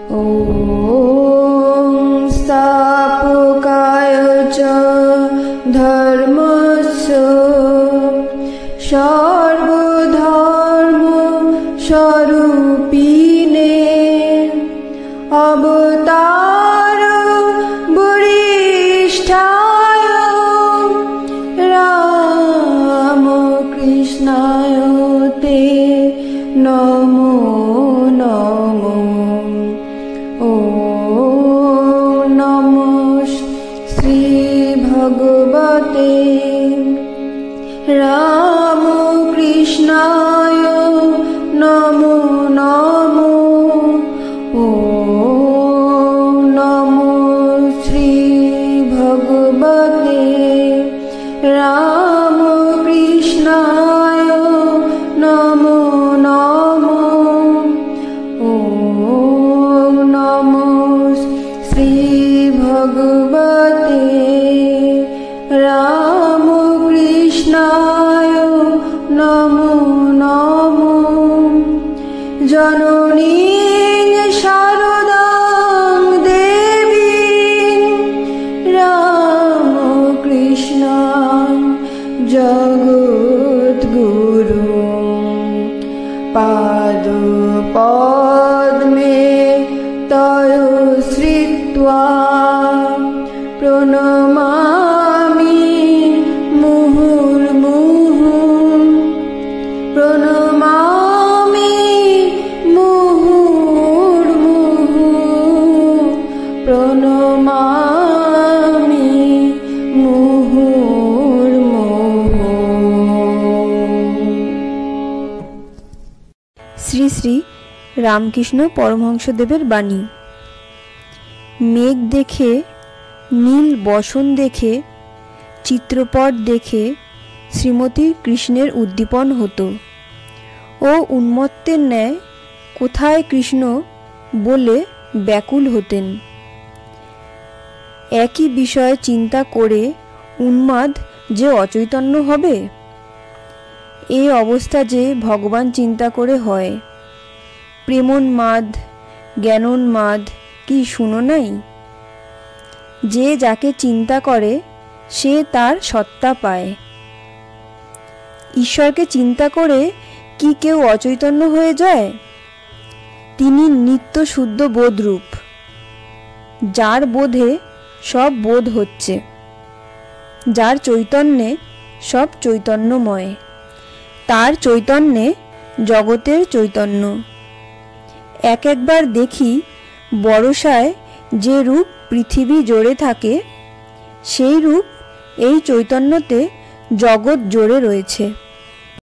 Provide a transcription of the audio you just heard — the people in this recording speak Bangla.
ॐ स्थापकाय च धर्मस्य सर्वधर्म स्वरूपिणे अवतार वरिष्ठाय रामकृष्णाय ते नमो नमो। ॐ नमो श्री भगवते रामकृष्णाय नमो नमो। ॐ नमो श्री भगवते रामकृष्णाय नमो नमो। ॐ नमो श्री भगवते रामकृष्णाय नमो नमो। जननीं शारदां देवीं रामकृष्णां जगद्गुरुं पादपद्मे तयो श्रित्वा प्रणमामि मुहुर्मुहुः प्रणमामि मुहुर्मुहुः प्रणमामि मुहुर्मुहुः। শ্রী শ্রী রামকৃষ্ণ পরমহংসদেবের বাণী। মেঘ দেখে, নীল বসন দেখে, চিত্রপট দেখে শ্রীমতী কৃষ্ণের উদ্দীপন হতো ও উন্মত্তের ন্যায় কোথায় কৃষ্ণ বলে ব্যাকুল হতেন। একই বিষয়ে চিন্তা করে উন্মাদ যে অচৈতন্য হবে, এই অবস্থা যে ভগবান চিন্তা করে হয়। প্রেমোন্মাদ জ্ঞানোন্মাদ কি শুনো নাই? যে যাকে চিন্তা করে সে তার সত্তা পায়। ঈশ্বরকে চিন্তা করে কি কেউ অচৈতন্য হয়ে যায়? তিনি নিত্য শুদ্ধ বোধরূপ, যার বোধে সব বোধ হচ্ছে, যার চৈতন্যে সব চৈতন্যময়, তার চৈতন্যে জগতের চৈতন্য। এক একবার দেখি বরষায় যে রূপ পৃথিবী জোরে থাকে, সেই রূপ এই চৈতন্যতে জগৎ জোরে রয়েছে।